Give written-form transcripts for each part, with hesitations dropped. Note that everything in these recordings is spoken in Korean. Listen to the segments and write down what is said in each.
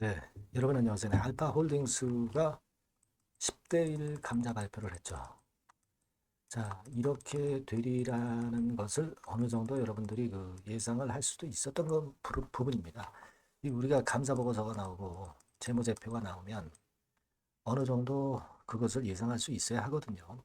네, 여러분 안녕하세요. 네, 알파홀딩스가 10대 1 감자 발표를 했죠. 자, 이렇게 되리라는 것을 어느 정도 여러분들이 예상을 할 수도 있었던 부분입니다. 우리가 감사 보고서가 나오고 재무제표가 나오면 어느 정도 그것을 예상할 수 있어야 하거든요.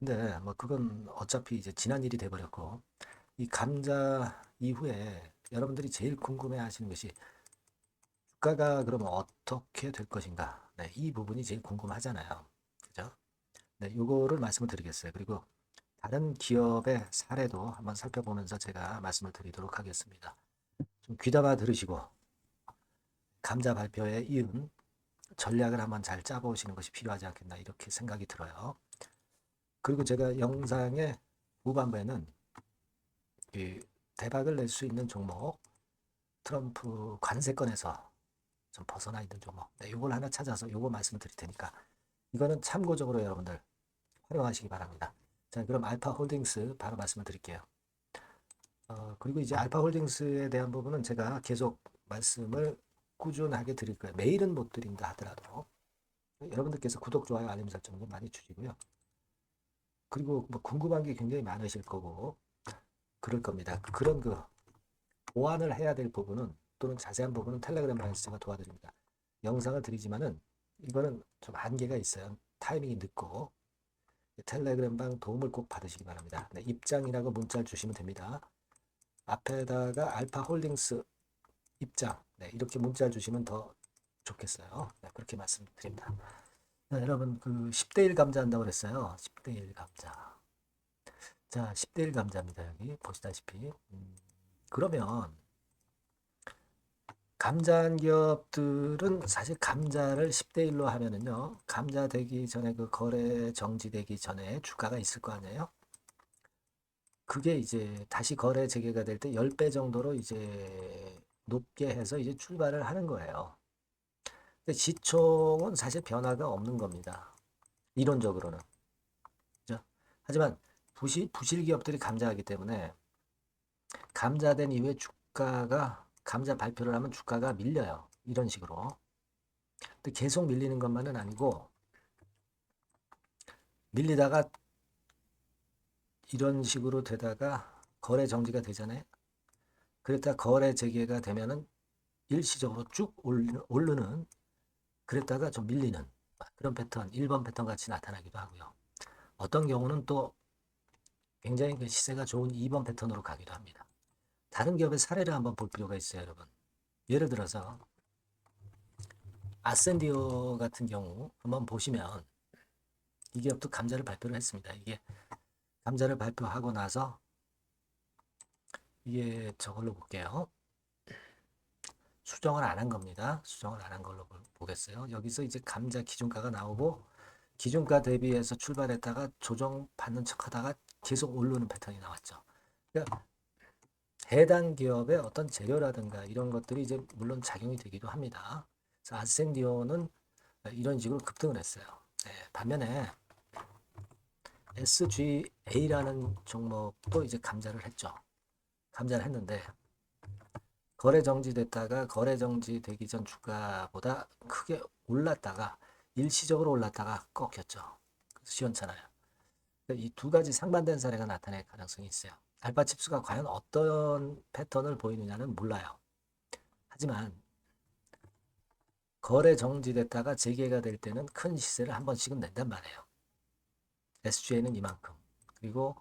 근데 뭐 그건 어차피 이제 지난 일이 돼버렸고, 이 감자 이후에 여러분들이 제일 궁금해 하시는 것이 주가가 그러면 어떻게 될 것인가? 네, 이 부분이 제일 궁금하잖아요. 그죠? 네, 요거를 말씀을 드리겠어요. 그리고 다른 기업의 사례도 한번 살펴보면서 제가 말씀을 드리도록 하겠습니다. 좀 귀담아 들으시고 감자 발표에 이은 전략을 한번 잘 짜보시는 것이 필요하지 않겠나 이렇게 생각이 들어요. 그리고 제가 영상의 후반부에는 대박을 낼 수 있는 종목, 트럼프 관세권에서 좀 벗어나 있는 종목, 네, 요걸 하나 찾아서 요거 말씀을 드릴 테니까 이거는 참고적으로 여러분들 활용하시기 바랍니다. 자, 그럼 알파홀딩스 바로 말씀을 드릴게요. 그리고 이제 알파홀딩스에 대한 부분은 제가 계속 말씀을 꾸준하게 드릴 거예요. 매일은 못 드린다 하더라도 여러분들께서 구독, 좋아요, 알림 설정 좀 많이 주시고요. 그리고 뭐 궁금한 게 굉장히 많으실 거고 그럴 겁니다. 그런 보완을 해야 될 부분은 또는 자세한 부분은 텔레그램방에서 제가 도와드립니다. 영상을 드리지만은 이거는 좀 한계가 있어요. 타이밍이 늦고 텔레그램방 도움을 꼭 받으시기 바랍니다. 네, 입장이라고 문자를 주시면 됩니다. 앞에다가 알파홀딩스 입장, 네, 이렇게 문자를 주시면 더 좋겠어요. 네, 그렇게 말씀드립니다. 자, 여러분 10대 1 감자 한다고 그랬어요. 10대 1 감자. 자, 10대 1 감자입니다. 여기 보시다시피. 그러면 감자 기업들은 사실 감자를 10대 1로 하면은요. 감자 되기 전에 거래 정지되기 전에 주가가 있을 거 아니에요? 그게 이제 다시 거래 재개가 될 때 10배 정도로 이제 높게 해서 이제 출발을 하는 거예요. 근데 지총은 사실 변화가 없는 겁니다. 이론적으로는. 그죠? 하지만 부실 기업들이 감자하기 때문에 감자된 이후에 주가가 감자 발표를 하면 주가가 밀려요. 이런 식으로. 근데 계속 밀리는 것만은 아니고 밀리다가 이런 식으로 되다가 거래 정지가 되잖아요. 그랬다 거래 재개가 되면은 일시적으로 쭉 오르는 그랬다가 좀 밀리는 그런 패턴, 1번 패턴 같이 나타나기도 하고요. 어떤 경우는 또 굉장히 시세가 좋은 2번 패턴으로 가기도 합니다. 다른 기업의 사례를 한번 볼 필요가 있어요, 여러분. 예를 들어서 아센디오 같은 경우 한번 보시면 이 기업도 감자를 발표를 했습니다. 이게 감자를 발표하고 나서 이게 저걸로 볼게요. 수정을 안 한 겁니다. 수정을 안 한 걸로 보겠어요. 여기서 이제 감자 기준가가 나오고 기준가 대비해서 출발했다가 조정받는 척하다가 계속 오르는 패턴이 나왔죠. 그러니까 해당 기업의 어떤 재료라든가 이런 것들이 이제 물론 작용이 되기도 합니다. 그래서 아센디오는 이런 식으로 급등을 했어요. 네, 반면에 SGA라는 종목도 이제 감자를 했죠. 감자를 했는데 거래 정지됐다가 거래 정지되기 전 주가보다 크게 올랐다가 일시적으로 올랐다가 꺾였죠. 시원찮아요. 이 두 가지 상반된 사례가 나타날 가능성이 있어요. 알파칩스가 과연 어떤 패턴을 보이느냐는 몰라요. 하지만 거래 정지됐다가 재개가 될 때는 큰 시세를 한 번씩은 낸단 말이에요. SGA는 이만큼. 그리고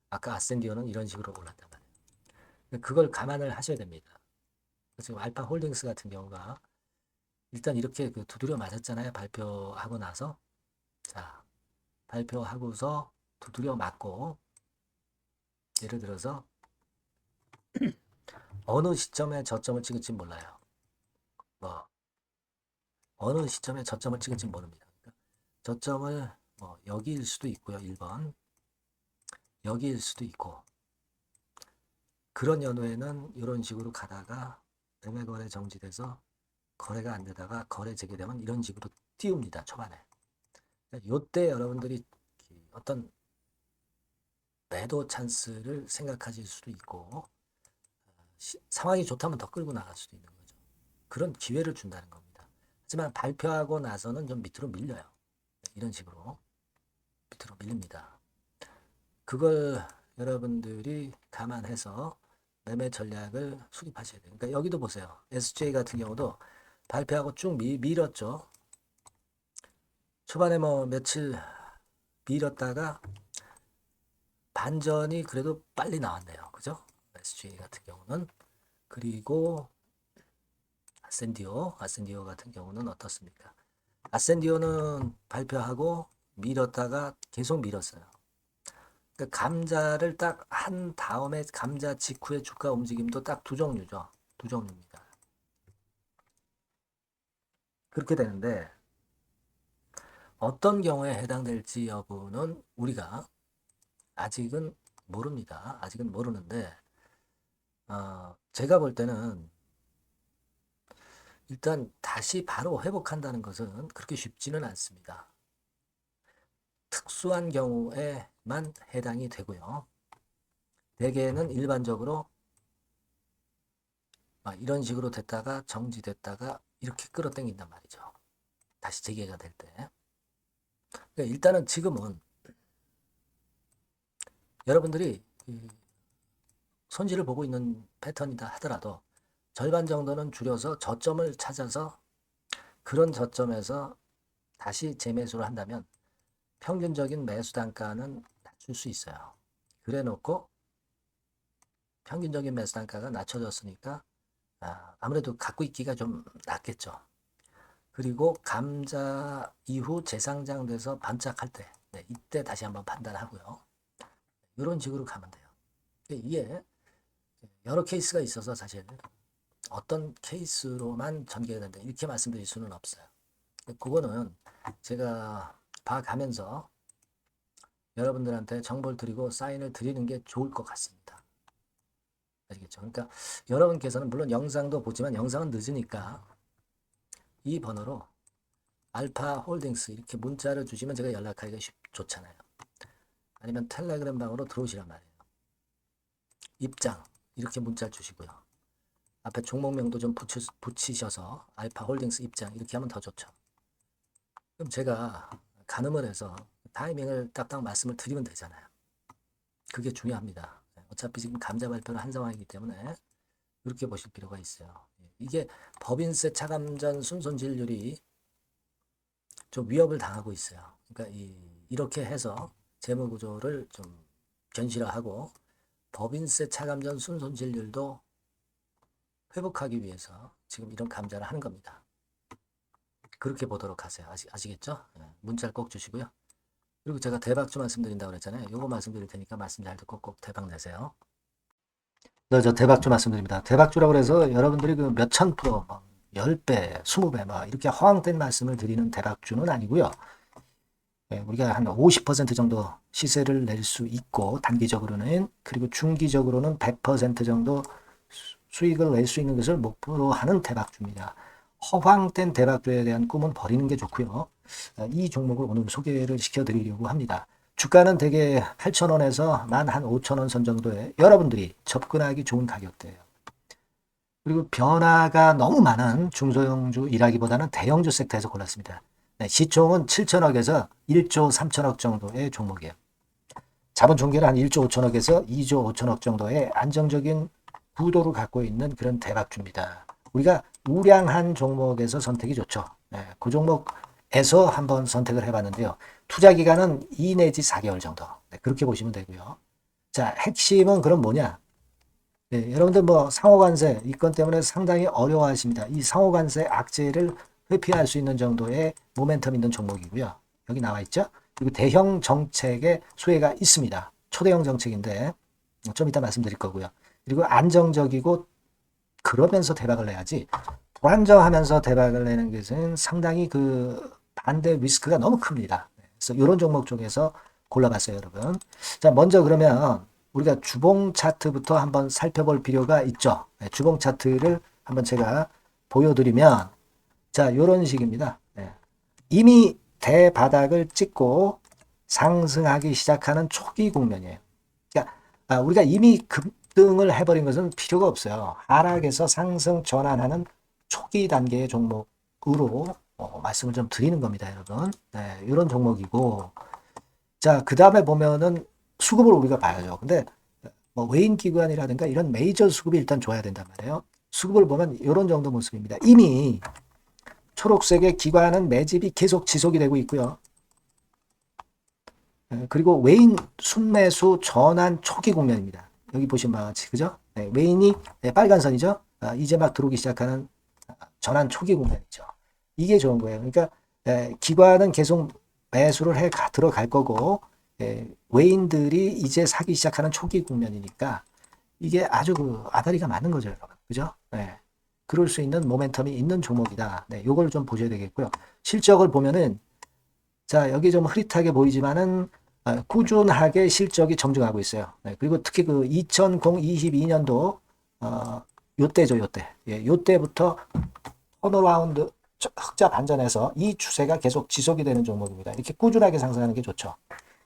아까 아센디오는 이런 식으로 올랐단 말이에요. 그걸 감안을 하셔야 됩니다. 지금 알파홀딩스 같은 경우가 일단 이렇게 두드려 맞았잖아요. 발표하고 나서. 자, 발표하고서 두드려 맞고 예를 들어서 어느 시점에 저점을 찍을지 몰라요. 뭐 어느 시점에 저점을 찍을지 모릅니다. 그러니까 저점을 뭐 여기일 수도 있고요. 1번. 여기일 수도 있고 그런 연후에는 이런 식으로 가다가 매매 거래 정지돼서 거래가 안 되다가 거래 재개되면 이런 식으로 띄웁니다. 초반에. 이때 여러분들이 어떤 매도 찬스를 생각하실 수도 있고 상황이 좋다면 더 끌고 나갈 수도 있는 거죠. 그런 기회를 준다는 겁니다. 하지만 발표하고 나서는 좀 밑으로 밀려요. 이런 식으로 밑으로 밀립니다. 그걸 여러분들이 감안해서 매매 전략을 수립하셔야 돼요. 그러니까 여기도 보세요. SJ 같은 경우도 발표하고 쭉 밀었죠. 초반에 뭐 며칠 밀었다가 반전이 그래도 빨리 나왔네요. 그죠? SJ 같은 경우는. 그리고 아센디오 같은 경우는 어떻습니까? 아센디오는 발표하고 밀었다가 계속 밀었어요. 그러니까 감자를 딱 한 다음에 감자 직후의 주가 움직임도 딱 두 종류죠. 두 종류입니다. 그렇게 되는데 어떤 경우에 해당될지 여부는 우리가 아직은 모릅니다. 아직은 모르는데 제가 볼 때는 일단 다시 바로 회복한다는 것은 그렇게 쉽지는 않습니다. 특수한 경우에만 해당이 되고요. 대개는 일반적으로 이런 식으로 됐다가 정지됐다가 이렇게 끌어당긴단 말이죠. 다시 재개가 될 때. 그러니까 일단은 지금은 여러분들이 손실을 보고 있는 패턴이다 하더라도 절반 정도는 줄여서 저점을 찾아서 그런 저점에서 다시 재매수를 한다면 평균적인 매수 단가는 낮출 수 있어요. 그래 놓고 평균적인 매수 단가가 낮춰졌으니까 아무래도 갖고 있기가 좀 낫겠죠. 그리고 감자 이후 재상장돼서 반짝할 때 이때 다시 한번 판단하고요. 이런 식으로 가면 돼요. 이게 여러 케이스가 있어서 사실 어떤 케이스로만 전개가 된다 이렇게 말씀드릴 수는 없어요. 그거는 제가 봐가면서 여러분들한테 정보를 드리고 사인을 드리는 게 좋을 것 같습니다. 아시겠죠? 그러니까 여러분께서는 물론 영상도 보지만 영상은 늦으니까 이 번호로 알파 홀딩스 이렇게 문자를 주시면 제가 연락하기가 좋잖아요. 아니면 텔레그램 방으로 들어오시란 말이에요. 입장 이렇게 문자 주시고요. 앞에 종목명도 좀 붙이셔서 알파 홀딩스 입장 이렇게 하면 더 좋죠. 그럼 제가 가늠을 해서 타이밍을 딱딱 말씀을 드리면 되잖아요. 그게 중요합니다. 어차피 지금 감자 발표를 한 상황이기 때문에 이렇게 보실 필요가 있어요. 이게 법인세 차감전 순손실률이 좀 위협을 당하고 있어요. 그러니까 이렇게 해서 재무구조를 좀 견실화하고 법인세 차감전 순손실률도 회복하기 위해서 지금 이런 감자를 하는 겁니다. 그렇게 보도록 하세요. 아시겠죠? 문자를 꼭 주시고요. 그리고 제가 대박주 말씀드린다고 그랬잖아요. 요거 말씀드릴 테니까 말씀 잘 듣고 꼭 대박 내세요. 저 대박주 말씀드립니다. 대박주라고 해서 여러분들이 그 몇천 프로, 10배, 20배 이렇게 허황된 말씀을 드리는 대박주는 아니고요. 우리가 한 50% 정도 시세를 낼 수 있고 단기적으로는 그리고 중기적으로는 100% 정도 수익을 낼 수 있는 것을 목표로 하는 대박주입니다. 허황된 대박주에 대한 꿈은 버리는 게 좋고요. 이 종목을 오늘 소개를 시켜드리려고 합니다. 주가는 대개 8,000원에서 만 한 5,000원 선 정도에 여러분들이 접근하기 좋은 가격대예요. 그리고 변화가 너무 많은 중소형주 일하기보다는 대형주 섹터에서 골랐습니다. 시총은 7천억에서 1조 3천억 정도의 종목이에요. 자본 총계는 한 1조 5천억에서 2조 5천억 정도의 안정적인 구도를 갖고 있는 그런 대박주입니다. 우리가 우량한 종목에서 선택이 좋죠. 그 종목에서 한번 선택을 해봤는데요. 투자 기간은 2 내지 4개월 정도. 그렇게 보시면 되고요. 자, 핵심은 그럼 뭐냐? 여러분들 상호관세 이 건 때문에 상당히 어려워하십니다. 이 상호관세 악재를 회피할 수 있는 정도의 모멘텀 있는 종목이고요. 여기 나와 있죠? 그리고 대형 정책의 수혜가 있습니다. 초대형 정책인데 좀 이따 말씀드릴 거고요. 그리고 안정적이고 그러면서 대박을 내야지 불안정하면서 대박을 내는 것은 상당히 그 반대 리스크가 너무 큽니다. 그래서 이런 종목 쪽에서 골라봤어요, 여러분. 자, 먼저 그러면 우리가 주봉 차트부터 한번 살펴볼 필요가 있죠. 주봉 차트를 한번 제가 보여드리면 자, 이런 식입니다. 이미 대바닥을 찍고 상승하기 시작하는 초기 국면이에요. 그러니까 우리가 이미 급등을 해버린 것은 필요가 없어요. 하락에서 상승 전환하는 초기 단계의 종목으로 말씀을 좀 드리는 겁니다, 여러분. 네, 이런 종목이고. 자, 그 다음에 보면은 수급을 우리가 봐야죠. 근데 뭐 외인 기관이라든가 이런 메이저 수급이 일단 좋아야 된단 말이에요. 수급을 보면 이런 정도 모습입니다. 이미 초록색의 기관은 매집이 계속 지속이 되고 있고요. 그리고 외인 순매수 전환 초기 국면입니다. 여기 보시면 바와 같이, 그죠? 네, 외인이 빨간 선이죠. 이제 막 들어오기 시작하는 전환 초기 국면이죠. 이게 좋은 거예요. 그러니까 기관은 계속 매수를 들어갈 거고, 외인들이 이제 사기 시작하는 초기 국면이니까 이게 아주 그 아다리가 맞는 거죠, 여러분. 그죠? 네. 그럴 수 있는 모멘텀이 있는 종목이다. 네, 요걸 좀 보셔야 되겠고요. 실적을 보면은, 자, 여기 좀 흐릿하게 보이지만은, 꾸준하게 실적이 점증하고 있어요. 네, 그리고 특히 그 2022년도, 요때죠, 요때. 예, 요때부터 턴어라운드, 흑자 반전해서 이 추세가 계속 지속이 되는 종목입니다. 이렇게 꾸준하게 상승하는 게 좋죠.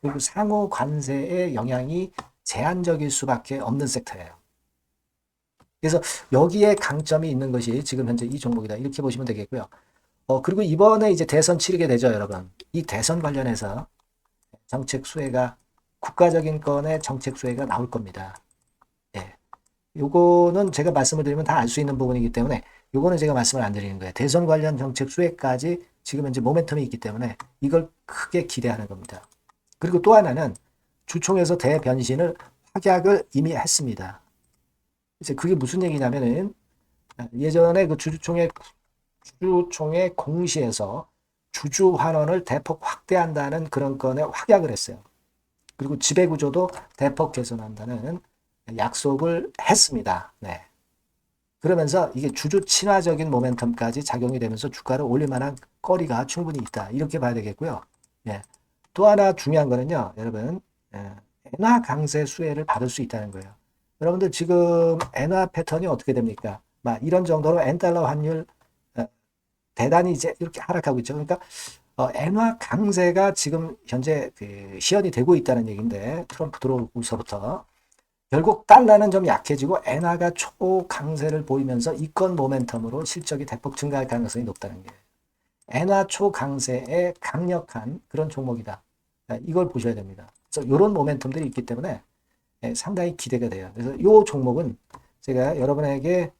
그리고 상호 관세의 영향이 제한적일 수밖에 없는 섹터예요. 그래서 여기에 강점이 있는 것이 지금 현재 이 종목이다. 이렇게 보시면 되겠고요. 그리고 이번에 이제 대선 치르게 되죠, 여러분. 이 대선 관련해서 정책 수혜가, 국가적인 건의 정책 수혜가 나올 겁니다. 예. 요거는 제가 말씀을 드리면 다 알 수 있는 부분이기 때문에 요거는 제가 말씀을 안 드리는 거예요. 대선 관련 정책 수혜까지 지금 현재 모멘텀이 있기 때문에 이걸 크게 기대하는 겁니다. 그리고 또 하나는 주총에서 대변신을 확약을 이미 했습니다. 이제 그게 무슨 얘기냐면은 예전에 그 주주총회 공시에서 주주 환원을 대폭 확대한다는 그런 건에 확약을 했어요. 그리고 지배구조도 대폭 개선한다는 약속을 했습니다. 네. 그러면서 이게 주주 친화적인 모멘텀까지 작용이 되면서 주가를 올릴 만한 거리가 충분히 있다. 이렇게 봐야 되겠고요. 예. 또 하나 중요한 거는요, 여러분, 엔화 강세 수혜를 받을 수 있다는 거예요. 여러분들 지금 엔화 패턴이 어떻게 됩니까? 막 이런 정도로 엔달러 환율 대단히 이제 이렇게 하락하고 있죠. 그러니까 엔화 강세가 지금 현재 그 시연이 되고 있다는 얘기인데, 트럼프 들어오고서부터 결국 달러는 좀 약해지고 엔화가 초강세를 보이면서 이권 모멘텀으로 실적이 대폭 증가할 가능성이 높다는 게 엔화 초강세의 강력한 그런 종목이다. 이걸 보셔야 됩니다. 그래서 이런 모멘텀들이 있기 때문에 상당히 기대가 돼요. 그래서 이 종목은 제가 여러분에게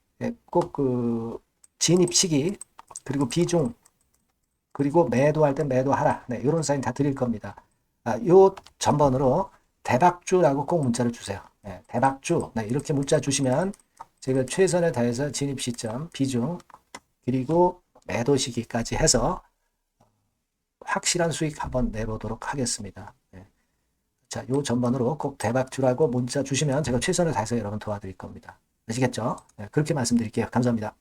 꼭 그 진입 시기 그리고 비중 그리고 매도할 때 매도하라. 네, 이런 사인 다 드릴 겁니다. 요 전번으로 대박주라고 꼭 문자를 주세요. 네, 대박주. 네, 이렇게 문자 주시면 제가 최선을 다해서 진입 시점, 비중, 그리고 매도 시기까지 해서 확실한 수익 한번 내보도록 하겠습니다. 네. 자, 요 전번으로 꼭 대박주라고 문자 주시면 제가 최선을 다해서 여러분 도와드릴 겁니다. 아시겠죠? 네, 그렇게 말씀드릴게요. 감사합니다.